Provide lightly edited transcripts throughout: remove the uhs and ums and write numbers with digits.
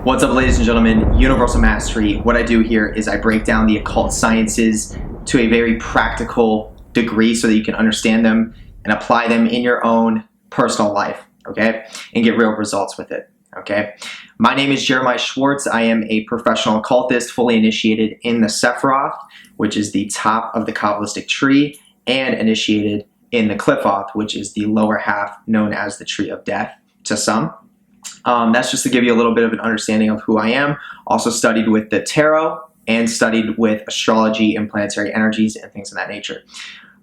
What's up, ladies and gentlemen? Universal Mastery. What I do here is I break down the occult sciences to a very practical degree so that you can understand them and apply them in your own personal life, okay? And get real results with it, okay? My name is Venmo Schwartz. I am a professional occultist, fully initiated in the Sephiroth, which is the top of the Kabbalistic tree, and initiated in the Qliphoth, which is the lower half known as the Tree of Death to some. That's just to give you a little bit of an understanding of who I am. Also studied with the tarot and studied with astrology and planetary energies and things of that nature.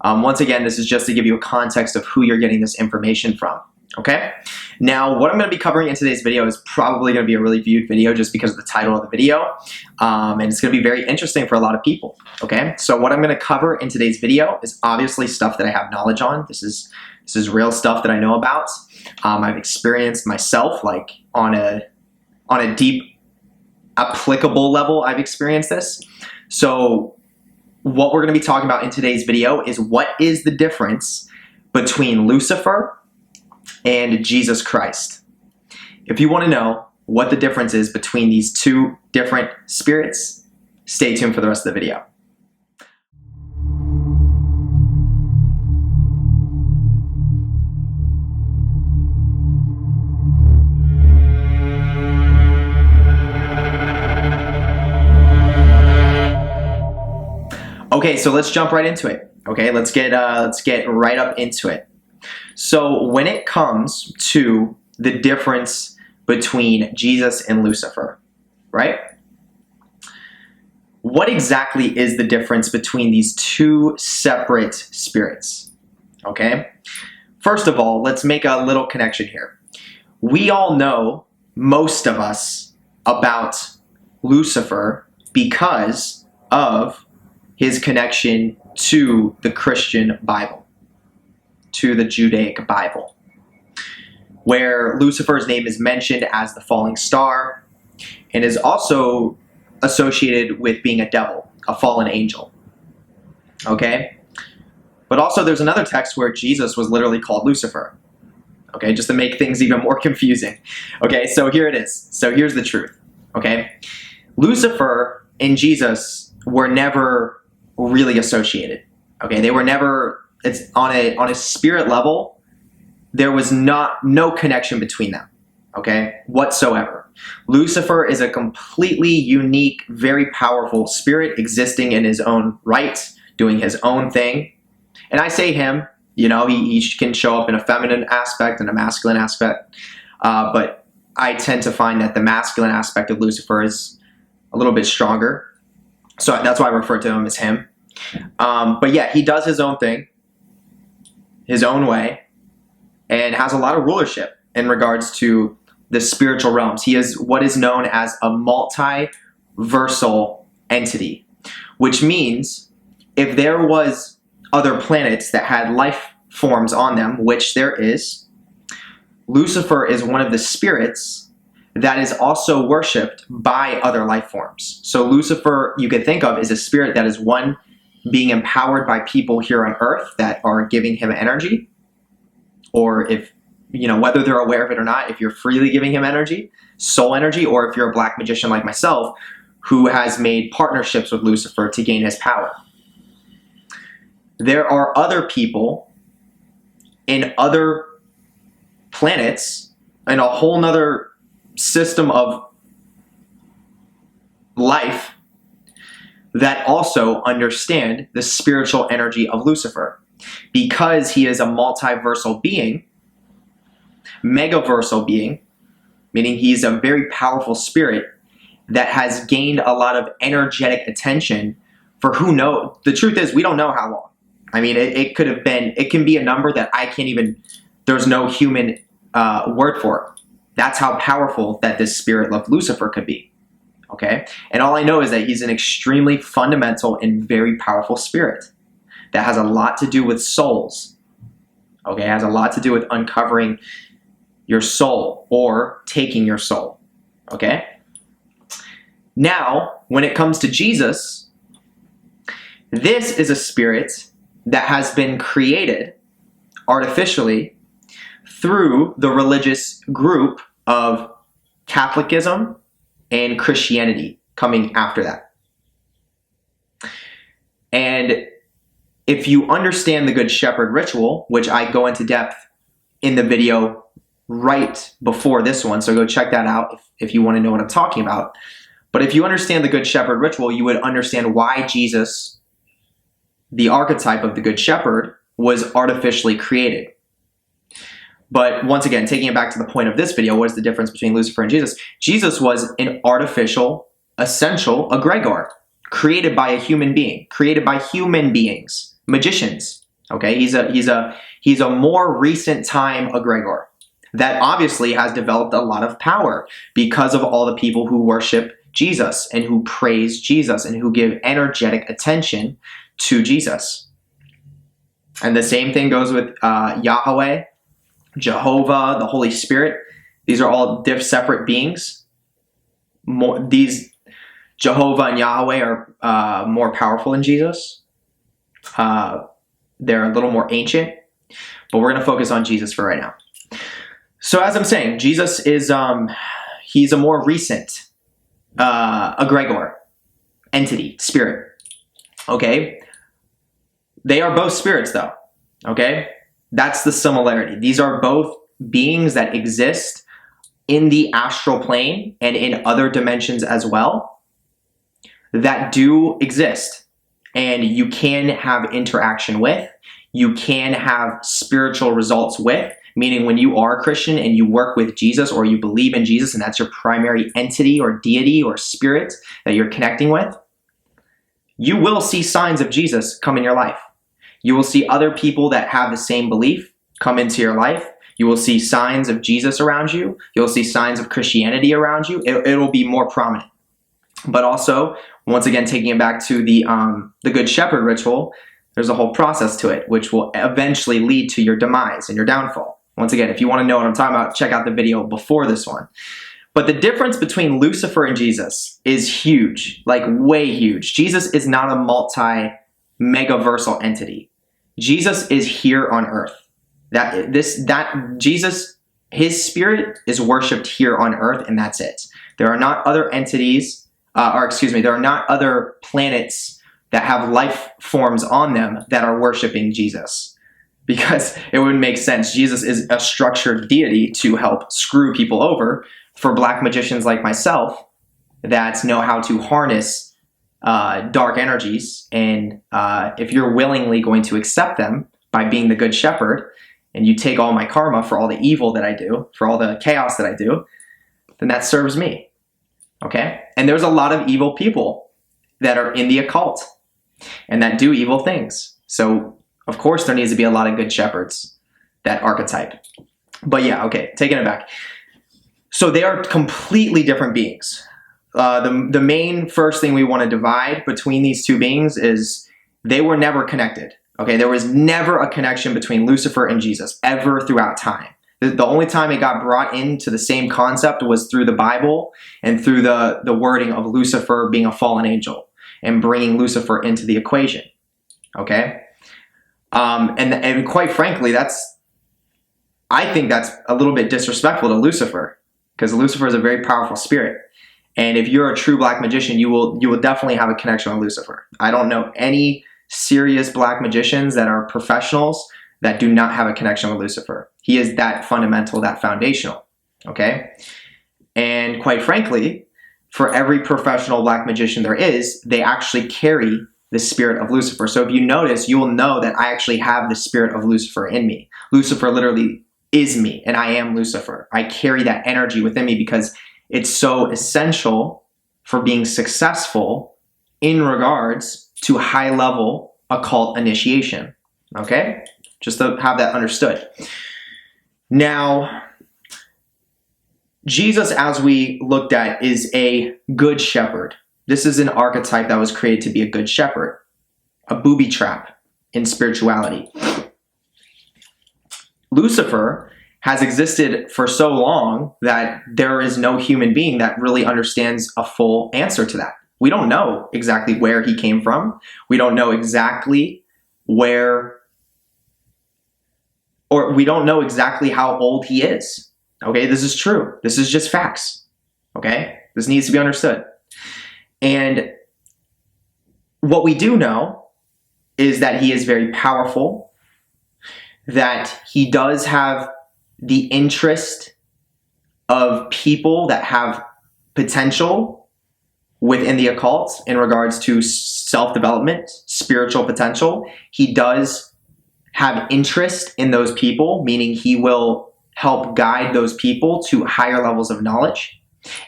Once again, this is just to give you a context of who you're getting this information from. Okay? Now, what I'm going to be covering in today's video is probably going to be a really viewed video just because of the title of the video. And it's going to be very interesting for a lot of people. Okay? So what I'm going to cover in today's video is obviously stuff that I have knowledge on. This is real stuff that I know about. I've experienced myself, like on a deep applicable level, I've experienced this. So what we're going to be talking about in today's video is what is the difference between Lucifer and Jesus Christ. If you want to know what the difference is between these two different spirits, stay tuned for the rest of the video. Okay, so let's jump right into it. Okay, let's get right up into it. So when it comes to the difference between Jesus and Lucifer, right? What exactly is the difference between these two separate spirits? Okay? First of all, let's make a little connection here. We all know, most of us, about Lucifer because of his connection to the Christian Bible, to the Judaic Bible, where Lucifer's name is mentioned as the falling star and is also associated with being a devil, a fallen angel. Okay? But also there's another text where Jesus was literally called Lucifer. Okay, just to make things even more confusing. Okay, so here it is. So here's the truth. Okay? Lucifer and Jesus were never really associated. Okay, they were never, it's on a spirit level, there was no connection between them, okay, whatsoever. Lucifer is a completely unique, very powerful spirit existing in his own right, doing his own thing. And I say him, you know, he can show up in a feminine aspect and a masculine aspect, but I tend to find that the masculine aspect of Lucifer is a little bit stronger. So that's why I refer to him as him. But yeah, he does his own thing, his own way, and has a lot of rulership in regards to the spiritual realms. He is what is known as a multiversal entity, which means if there was other planets that had life forms on them, which there is, Lucifer is one of the spirits that is also worshipped by other life forms. So Lucifer, you could think of as a spirit that is one, being empowered by people here on earth that are giving him energy, or if, you know, whether they're aware of it or not, if you're freely giving him energy, soul energy, or if you're a black magician like myself who has made partnerships with Lucifer to gain his power. There are other people in other planets in a whole nother system of life that also understand the spiritual energy of Lucifer, because he is a multiversal being, megaversal being, meaning he's a very powerful spirit that has gained a lot of energetic attention for who knows. The truth is, we don't know how long. I mean, it could have been, it can be a number that I can't even, there's no human word for it. That's how powerful that this spirit of Lucifer could be, okay? And all I know is that he's an extremely fundamental and very powerful spirit that has a lot to do with souls, okay? It has a lot to do with uncovering your soul or taking your soul, okay? Now, when it comes to Jesus, this is a spirit that has been created artificially through the religious group of Catholicism and Christianity coming after that. And if you understand the Good Shepherd ritual, which I go into depth in the video right before this one, so go check that out if you want to know what I'm talking about. But if you understand the Good Shepherd ritual, you would understand why Jesus, the archetype of the Good Shepherd, was artificially created. But once again, taking it back to the point of this video, what is the difference between Lucifer and Jesus? Jesus was an artificial, essential egregor, created by a human being, created by human beings, magicians. Okay, he's a more recent time egregor that obviously has developed a lot of power because of all the people who worship Jesus and who praise Jesus and who give energetic attention to Jesus. And the same thing goes with Yahweh, Jehovah, the Holy Spirit. These are all separate beings. These Jehovah and Yahweh are more powerful than Jesus. They're a little more ancient, but we're going to focus on Jesus for right now. So as I'm saying, Jesus is he's a more recent egregor, entity, spirit. Okay, they are both spirits, though. Okay. That's the similarity. These are both beings that exist in the astral plane and in other dimensions as well that do exist. And you can have interaction with, you can have spiritual results with, meaning when you are a Christian and you work with Jesus or you believe in Jesus and that's your primary entity or deity or spirit that you're connecting with, you will see signs of Jesus come in your life. You will see other people that have the same belief come into your life. You will see signs of Jesus around you. You'll see signs of Christianity around you. It'll be more prominent. But also, once again, taking it back to the Good Shepherd ritual, there's a whole process to it, which will eventually lead to your demise and your downfall. Once again, if you want to know what I'm talking about, check out the video before this one. But the difference between Lucifer and Jesus is huge, like way huge. Jesus is not a multi-megaversal entity. Jesus is here on earth. Jesus, his spirit is worshipped here on earth, and that's it. There are not other entities, there are not other planets that have life forms on them that are worshiping Jesus. Because it wouldn't make sense. Jesus is a structured deity to help screw people over for black magicians like myself that know how to harness dark energies, and if you're willingly going to accept them by being the Good Shepherd, and you take all my karma for all the evil that I do, for all the chaos that I do, then that serves me. Okay? And there's a lot of evil people that are in the occult and that do evil things. So, of course, there needs to be a lot of good shepherds, that archetype. But yeah, okay, taking it back. So they are completely different beings. The main first thing we want to divide between these two beings is they were never connected. Okay, there was never a connection between Lucifer and Jesus ever throughout time. The only time it got brought into the same concept was through the Bible and through the wording of Lucifer being a fallen angel and bringing Lucifer into the equation. Okay, and quite frankly, I think that's a little bit disrespectful to Lucifer, because Lucifer is a very powerful spirit. And if you're a true black magician, you will definitely have a connection with Lucifer. I don't know any serious black magicians that are professionals that do not have a connection with Lucifer. He is that fundamental, that foundational, okay? And quite frankly, for every professional black magician there is, they actually carry the spirit of Lucifer. So if you notice, you will know that I actually have the spirit of Lucifer in me. Lucifer literally is me, and I am Lucifer. I carry that energy within me because it's so essential for being successful in regards to high-level occult initiation, okay? Just to have that understood. Now, Jesus, as we looked at, is a good shepherd. This is an archetype that was created to be a good shepherd, a booby trap in spirituality. Lucifer has existed for so long that there is no human being that really understands a full answer to that. We don't know exactly where he came from. We don't know exactly where, or we don't know exactly how old he is. Okay, this is true. This is just facts. Okay, This needs to be understood. And what we do know is that he is very powerful, that he does have the interest of people that have potential within the occult in regards to self-development, spiritual potential. He does have interest in those people, meaning he will help guide those people to higher levels of knowledge.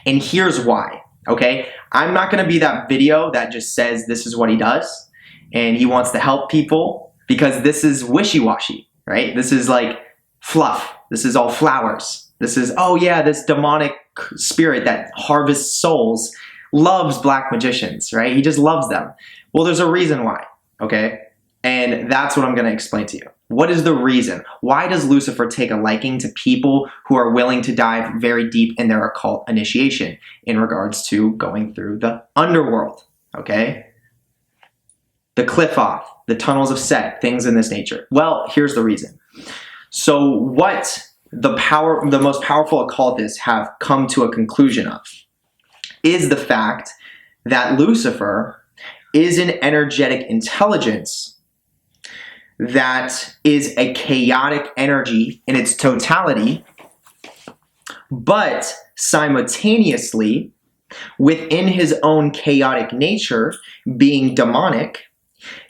And here's why, okay? I'm not going to be that video that just says this is what he does and he wants to help people, because this is wishy-washy, right? This is like fluff. This is all flowers. This is, oh yeah, this demonic spirit that harvests souls loves black magicians, right? He just loves them. Well, there's a reason why, okay? And that's what I'm going to explain to you. What is the reason? Why does Lucifer take a liking to people who are willing to dive very deep in their occult initiation in regards to going through the underworld, okay? The cliff off, the tunnels of Set, things in this nature. Well, here's the reason. So what the most powerful occultists have come to a conclusion of is the fact that Lucifer is an energetic intelligence that is a chaotic energy in its totality, but simultaneously, within his own chaotic nature, being demonic,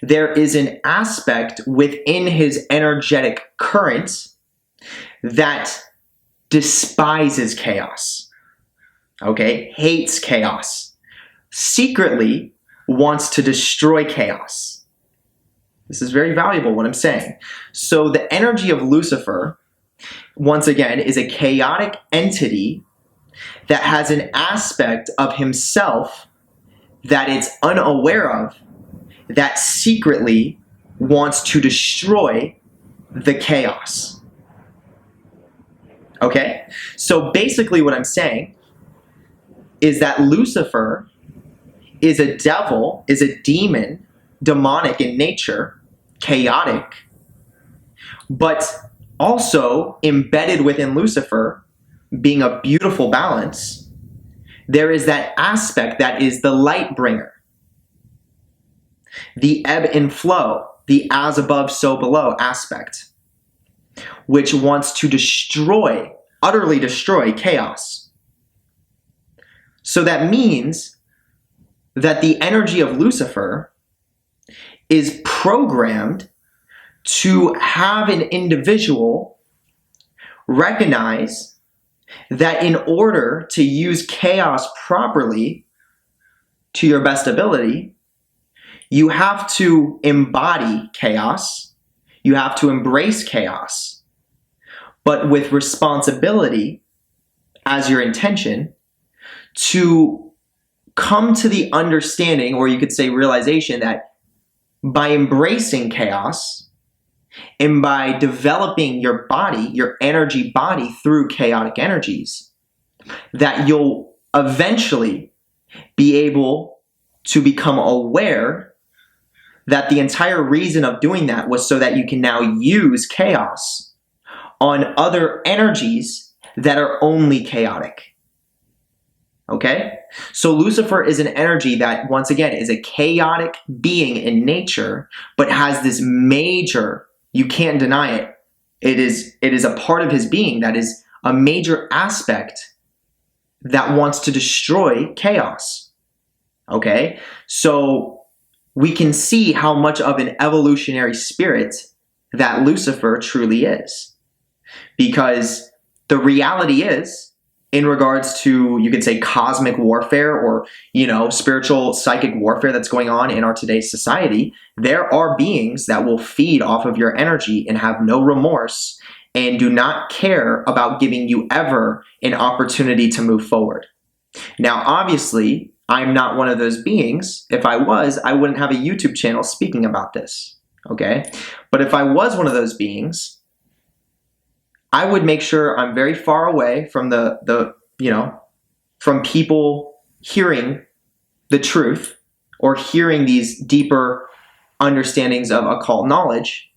there is an aspect within his energetic current that despises chaos, okay? Hates chaos, secretly wants to destroy chaos. This is very valuable, what I'm saying. So the energy of Lucifer, once again, is a chaotic entity that has an aspect of himself that it's unaware of, that secretly wants to destroy the chaos. Okay? So basically what I'm saying is that Lucifer is a devil, is a demon, demonic in nature, chaotic, but also embedded within Lucifer, being a beautiful balance, there is that aspect that is the light bringer, the ebb and flow, the as above, so below aspect, which wants to destroy, utterly destroy chaos. So that means that the energy of Lucifer is programmed to have an individual recognize that in order to use chaos properly to your best ability, you have to embody chaos, you have to embrace chaos, but with responsibility as your intention to come to the understanding, or you could say realization, that by embracing chaos and by developing your body, your energy body through chaotic energies, that you'll eventually be able to become aware that the entire reason of doing that was so that you can now use chaos on other energies that are only chaotic. Okay? So Lucifer is an energy that, once again, is a chaotic being in nature, but has this major, you can't deny it, it is a part of his being that is a major aspect that wants to destroy chaos. Okay? So we can see how much of an evolutionary spirit that Lucifer truly is. Because the reality is, in regards to, you could say, cosmic warfare, or, you know, spiritual psychic warfare that's going on in our today's society, there are beings that will feed off of your energy and have no remorse and do not care about giving you ever an opportunity to move forward. Now, obviously, I'm not one of those beings. If I was, I wouldn't have a YouTube channel speaking about this, okay? But if I was one of those beings, I would make sure I'm very far away from from people hearing the truth or hearing these deeper understandings of occult knowledge.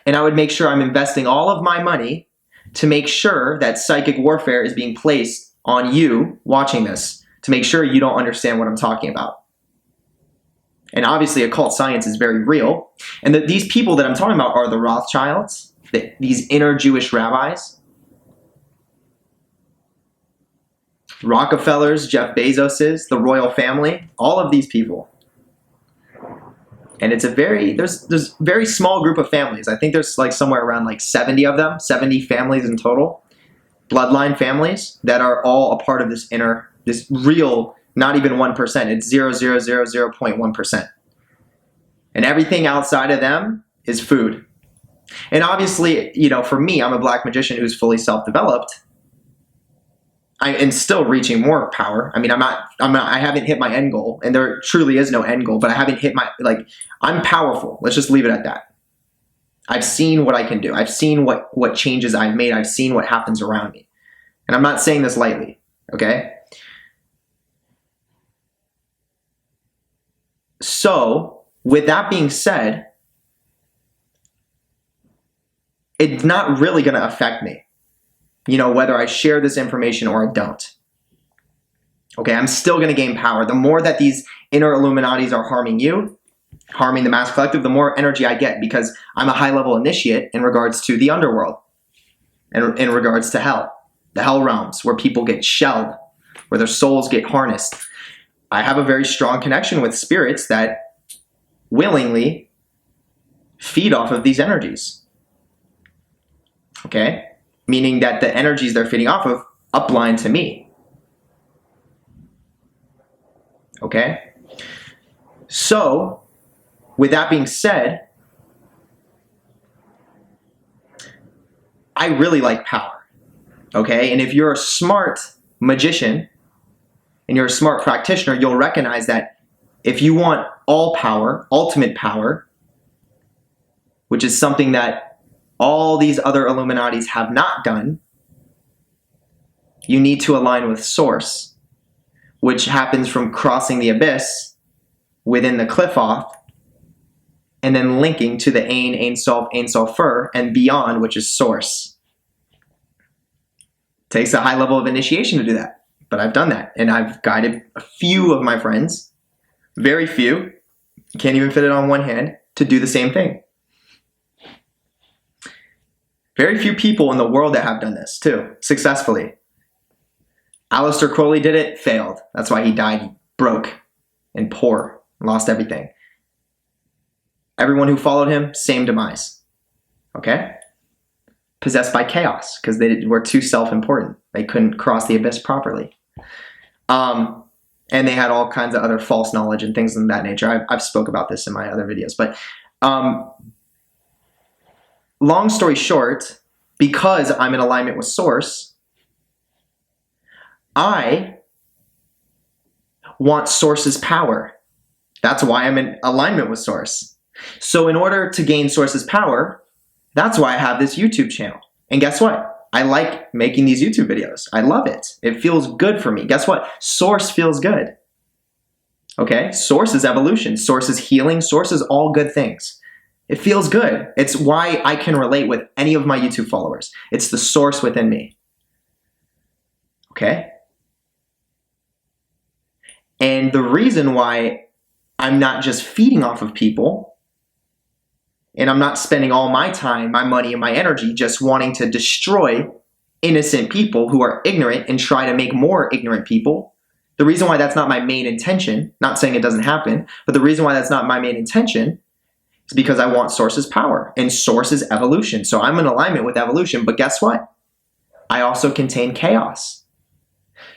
And I would make sure I'm investing all of my money to make sure that psychic warfare is being placed on you watching this, to make sure you don't understand what I'm talking about. And obviously occult science is very real. And that these people that I'm talking about are the Rothschilds, these inner Jewish rabbis, Rockefellers, Jeff Bezoses, the royal family, all of these people. And it's there's a very small group of families. I think there's like somewhere around like 70 of them, 70 families in total, bloodline families that are all a part of this real, not even 1%. It's 0.1%. And everything outside of them is food. And obviously, you know, for me, I'm a black magician who's fully self-developed. I am still reaching more power. I mean, I haven't hit my end goal, and there truly is no end goal, but I haven't hit I'm powerful. Let's just leave it at that. I've seen what I can do. I've seen what changes I've made. I've seen what happens around me. And I'm not saying this lightly, okay? So, with that being said, it's not really going to affect me. You know, whether I share this information or I don't. Okay, I'm still going to gain power. The more that these inner Illuminatis are harming you, harming the mass collective, the more energy I get, because I'm a high-level initiate in regards to the underworld and in regards to hell, the hell realms, where people get shelled, where their souls get harnessed. I have a very strong connection with spirits that willingly feed off of these energies. Okay? Meaning that the energies they're feeding off of upline to me. Okay? So, with that being said, I really like power. Okay? And if you're a smart magician and you're a smart practitioner, you'll recognize that if you want all power, ultimate power, which is something that all these other Illuminatis have not done, you need to align with Source, which happens from crossing the abyss within the cliff off, and then linking to the Ein Sof, Ein Sofer, and beyond, which is Source. It takes a high level of initiation to do that, but I've done that, and I've guided a few of my friends, very few, can't even fit it on one hand, to do the same thing. Very few people in the world that have done this, too, successfully. Aleister Crowley did it, failed. That's why he died broke and poor, lost everything. Everyone who followed him, same demise. Okay? Possessed by chaos, because they were too self-important. They couldn't cross the abyss properly. And they had all kinds of other false knowledge and things of that nature. I've spoke about this in my other videos. But long story short, because I'm in alignment with Source, I want Source's power. That's why I'm in alignment with Source. So in order to gain Source's power, that's why I have this YouTube channel. And guess what? I like making these YouTube videos. I love it. It feels good for me. Guess what? Source feels good. Okay? Source is evolution. Source is healing. Source is all good things. It feels good. It's why I can relate with any of my YouTube followers. It's the Source within me. Okay? And the reason why I'm not just feeding off of people, and I'm not spending all my time, my money, and my energy just wanting to destroy innocent people who are ignorant and try to make more ignorant people. The reason why that's not my main intention, not saying it doesn't happen, but the reason why that's not my main intention is because I want Source's power, and Source is evolution. So I'm in alignment with evolution, but guess what? I also contain chaos.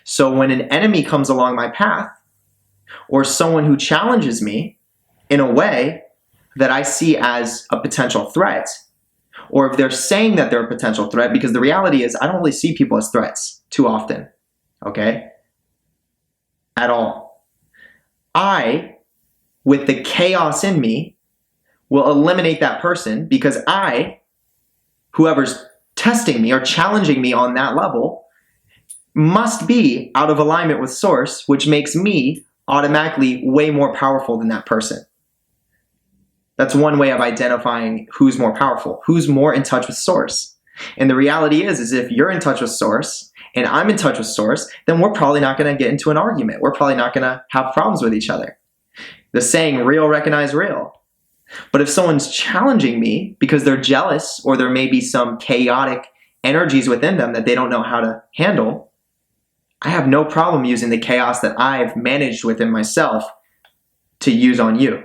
So when an enemy comes along my path, or someone who challenges me in a way that I see as a potential threat, or if they're saying that they're a potential threat, because the reality is I don't really see people as threats too often, okay? At all. I, with the chaos in me, will eliminate that person because I, whoever's testing me or challenging me on that level, must be out of alignment with Source, which makes me automatically way more powerful than that person. That's one way of identifying who's more powerful, who's more in touch with Source. And the reality is if you're in touch with Source and I'm in touch with source, then we're probably not going to get into an argument. We're probably not going to have problems with each other. The saying, real recognize real. But if someone's challenging me because they're jealous, or there may be some chaotic energies within them that they don't know how to handle, I have no problem using the chaos that I've managed within myself to use on you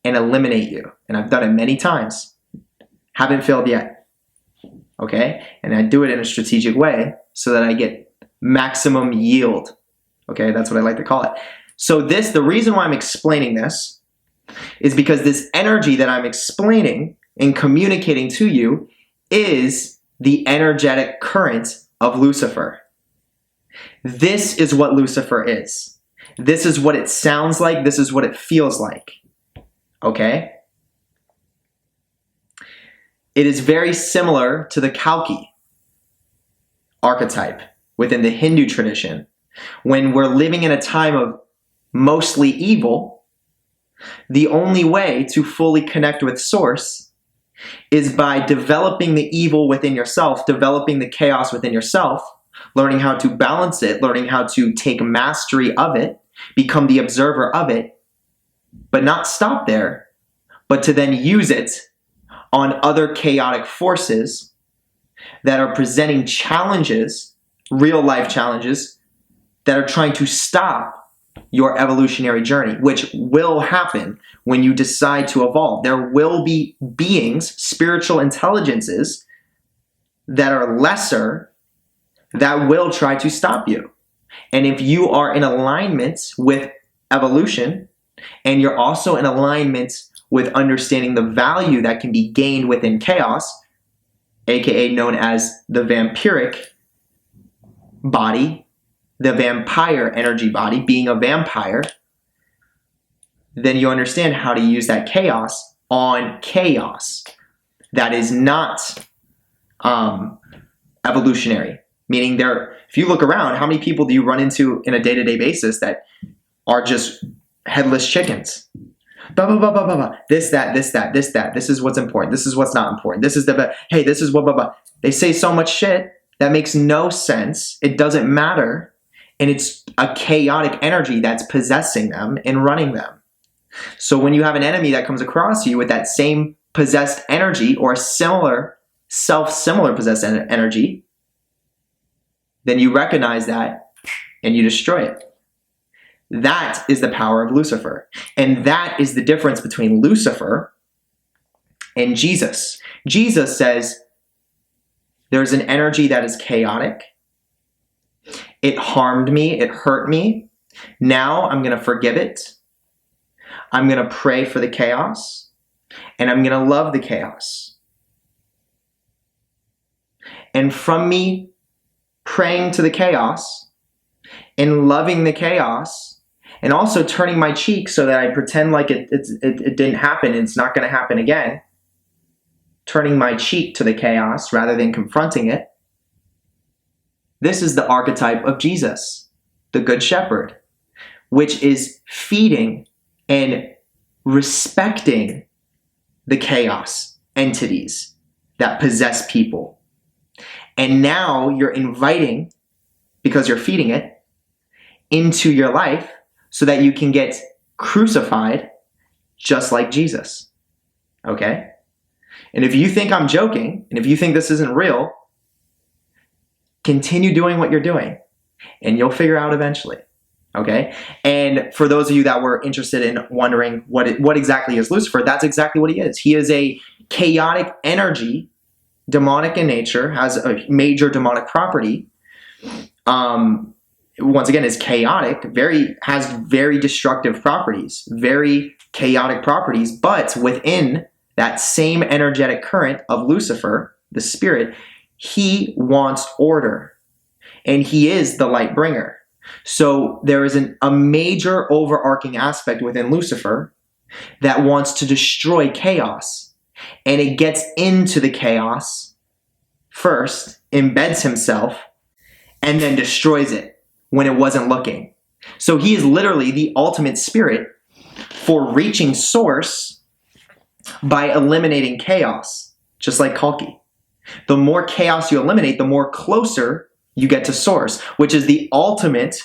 and eliminate you. And I've done it many times. Haven't failed yet. Okay? And I do it in a strategic way so that I get maximum yield. Okay? That's what I like to call it. So the reason why I'm explaining this is because this energy that I'm explaining and communicating to you is the energetic current of Lucifer. This is what Lucifer is. This is what it sounds like. This is what it feels like. Okay? It is very similar to the Kalki archetype within the Hindu tradition. When we're living in a time of mostly evil, the only way to fully connect with source is by developing the evil within yourself, developing the chaos within yourself, learning how to balance it, learning how to take mastery of it, become the observer of it, but not stop there, but to then use it on other chaotic forces that are presenting challenges, real life challenges, that are trying to stop your evolutionary journey, which will happen when you decide to evolve. There will be beings, spiritual intelligences, that are lesser that will try to stop you. And if you are in alignment with evolution, and you're also in alignment with understanding the value that can be gained within chaos, aka known as the vampiric body, the vampire energy body, being a vampire, then you understand how to use that chaos on chaos that is not evolutionary. Meaning if you look around, how many people do you run into in a day-to-day basis that are just headless chickens? Blah, blah, blah, blah, blah, blah. This, that, this, that, this, that. This is what's important. This is what's not important. This is hey, this is what, blah, blah. They say so much shit that makes no sense. It doesn't matter. And it's a chaotic energy that's possessing them and running them. So when you have an enemy that comes across you with that same possessed energy or similar, self-similar possessed energy, then you recognize that and you destroy it. That is the power of Lucifer. And that is the difference between Lucifer and Jesus. Jesus says there's an energy that is chaotic. It harmed me. It hurt me. Now I'm going to forgive it. I'm going to pray for the chaos. And I'm going to love the chaos. And from me praying to the chaos and loving the chaos and also turning my cheek so that I pretend like it didn't happen and it's not going to happen again, turning my cheek to the chaos rather than confronting it, this is the archetype of Jesus, the Good Shepherd, which is feeding and respecting the chaos entities that possess people. And now you're inviting, because you're feeding it, into your life so that you can get crucified just like Jesus. Okay? And if you think I'm joking, and if you think this isn't real, continue doing what you're doing, and you'll figure out eventually. Okay? And for those of you that were interested in wondering what exactly is Lucifer, that's exactly what he is. He is a chaotic energy, demonic in nature, has a major demonic property. Once again, is chaotic, has very destructive properties, very chaotic properties, but within that same energetic current of Lucifer, the spirit, he wants order, and he is the light bringer. So there is a major overarching aspect within Lucifer that wants to destroy chaos, and it gets into the chaos first, embeds himself, and then destroys it when it wasn't looking. So he is literally the ultimate spirit for reaching source by eliminating chaos, just like Kalki. The more chaos you eliminate, the more closer you get to source, which is the ultimate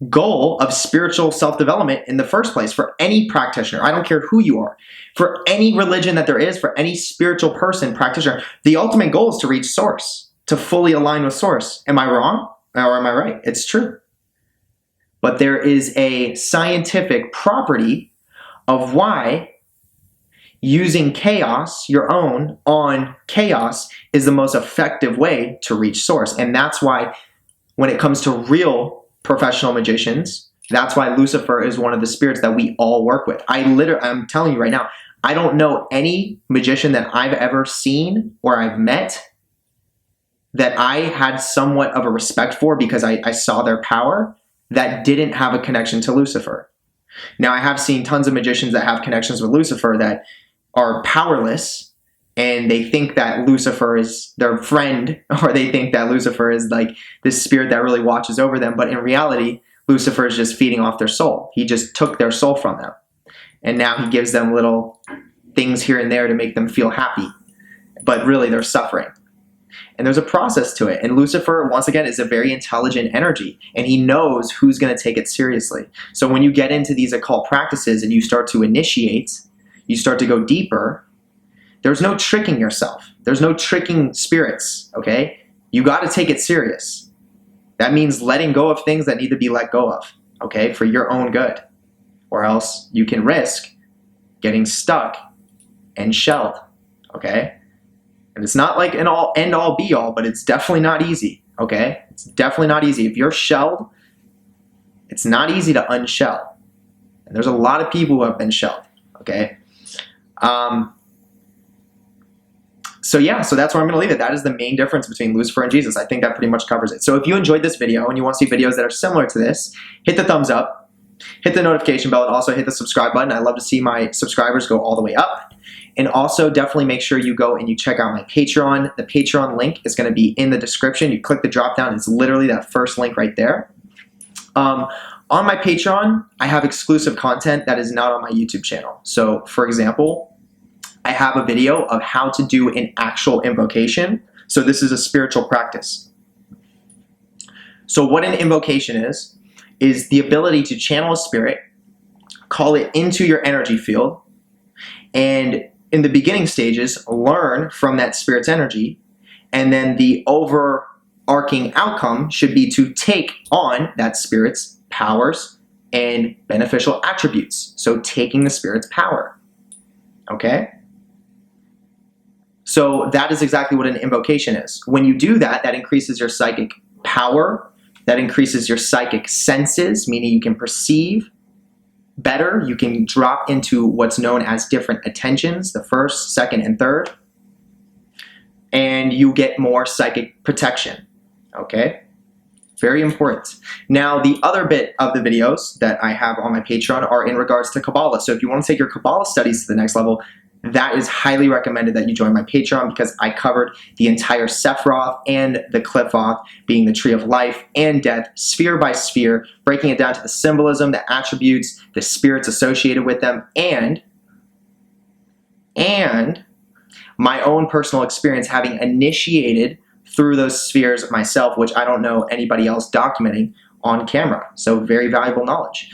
goal of spiritual self-development in the first place for any practitioner. I don't care who you are. For any religion that there is, for any spiritual person, practitioner, the ultimate goal is to reach source, to fully align with source. Am I wrong or am I right? It's true. But there is a scientific property of why using chaos, your own, on chaos is the most effective way to reach source. And that's why when it comes to real professional magicians, that's why Lucifer is one of the spirits that we all work with. I'm telling you right now, I don't know any magician that I've ever seen or I've met that I had somewhat of a respect for because I saw their power that didn't have a connection to Lucifer. Now, I have seen tons of magicians that have connections with Lucifer that are powerless, and they think that Lucifer is their friend, or they think that Lucifer is like this spirit that really watches over them. But in reality, Lucifer is just feeding off their soul. He just took their soul from them. And now he gives them little things here and there to make them feel happy. But really, they're suffering. And there's a process to it. And Lucifer, once again, is a very intelligent energy. And he knows who's going to take it seriously. So when you get into these occult practices and you start to initiate, you start to go deeper, there's no tricking yourself. There's no tricking spirits, okay? You got to take it serious. That means letting go of things that need to be let go of, okay, for your own good. Or else you can risk getting stuck and shelled, okay? And it's not like an end-all be-all, but it's definitely not easy, okay? It's definitely not easy. If you're shelled, it's not easy to unshell. And there's a lot of people who have been shelled, okay? So that's where I'm going to leave it. That is the main difference between Lucifer and Jesus. I think that pretty much covers it. So if you enjoyed this video and you want to see videos that are similar to this, hit the thumbs up, hit the notification bell, and also hit the subscribe button. I love to see my subscribers go all the way up. And also definitely make sure you go and you check out my Patreon. The Patreon link is going to be in the description. You click the drop down. It's literally that first link right there. On my Patreon, I have exclusive content that is not on my YouTube channel. So for example, I have a video of how to do an actual invocation. So this is a spiritual practice. So what an invocation is the ability to channel a spirit, call it into your energy field, and in the beginning stages, learn from that spirit's energy, and then the overarching outcome should be to take on that spirit's powers and beneficial attributes. So taking the spirit's power, okay? So that is exactly what an invocation is. When you do that, that increases your psychic power, that increases your psychic senses, meaning you can perceive better. You can drop into what's known as different attentions, the first, second, and third. And you get more psychic protection, okay? Very important. Now, the other bit of the videos that I have on my Patreon are in regards to Kabbalah. So if you want to take your Kabbalah studies to the next level, that is highly recommended that you join my Patreon because I covered the entire Sephiroth and the Qliphoth, being the tree of life and death, sphere by sphere, breaking it down to the symbolism, the attributes, the spirits associated with them, and my own personal experience having initiated through those spheres myself, which I don't know anybody else documenting on camera. So very valuable knowledge.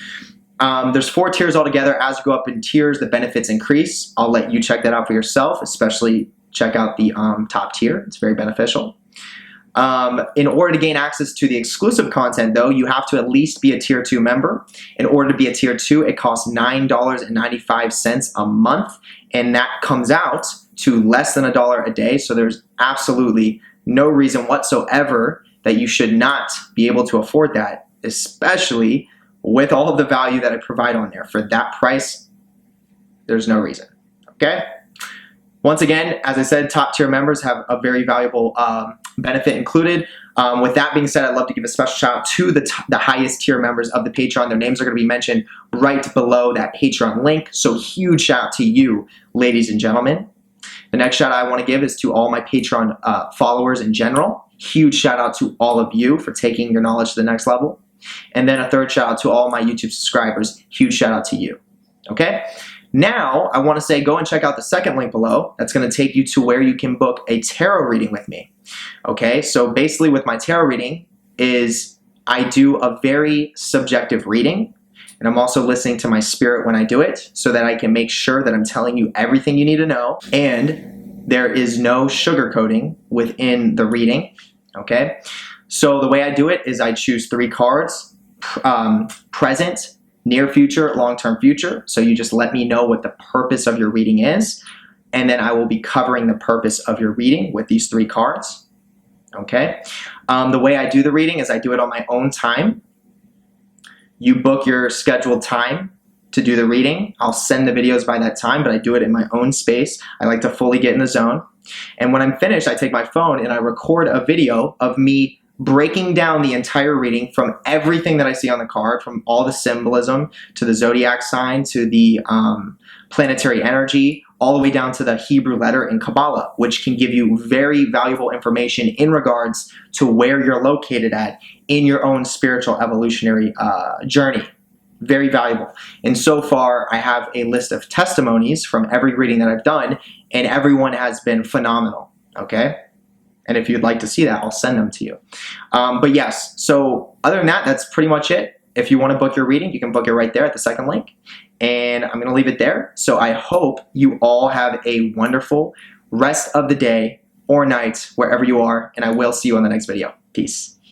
There's 4 tiers altogether. As you go up in tiers, the benefits increase. I'll let you check that out for yourself, especially check out the top tier. It's very beneficial. In order to gain access to the exclusive content, though, you have to at least be a Tier 2 member. In order to be a Tier 2, it costs $9.95 a month, and that comes out to less than $1 a day. So there's absolutely no reason whatsoever that you should not be able to afford that, especially with all of the value that I provide on there. For that price, there's no reason, okay? Once again, as I said, top tier members have a very valuable benefit included. With that being said, I'd love to give a special shout out to the highest tier members of the Patreon. Their names are going to be mentioned right below that Patreon link. So huge shout out to you, ladies and gentlemen. The next shout out I want to give is to all my Patreon followers in general. Huge shout out to all of you for taking your knowledge to the next level. And then a third shout out to all my YouTube subscribers. Huge shout out to you. Okay? Now, I want to say go and check out the second link below. That's going to take you to where you can book a tarot reading with me. Okay, so basically with my tarot reading is I do a very subjective reading, and I'm also listening to my spirit when I do it so that I can make sure that I'm telling you everything you need to know, and there is no sugarcoating within the reading. Okay, so the way I do it is I choose 3 cards, present, near future, long-term future. So you just let me know what the purpose of your reading is, and then I will be covering the purpose of your reading with these 3 cards. Okay. The way I do the reading is I do it on my own time. You book your scheduled time to do the reading. I'll send the videos by that time, but I do it in my own space. I like to fully get in the zone. And when I'm finished, I take my phone and I record a video of me breaking down the entire reading from everything that I see on the card, from all the symbolism to the zodiac sign to the planetary energy, all the way down to the Hebrew letter in Kabbalah, which can give you very valuable information in regards to where you're located at in your own spiritual evolutionary journey. Very valuable. And so far, I have a list of testimonies from every reading that I've done, and everyone has been phenomenal. Okay? And if you'd like to see that, I'll send them to you. But yes, so other than that, that's pretty much it. If you want to book your reading, you can book it right there at the second link. And I'm going to leave it there. So I hope you all have a wonderful rest of the day or night, wherever you are. And I will see you on the next video. Peace.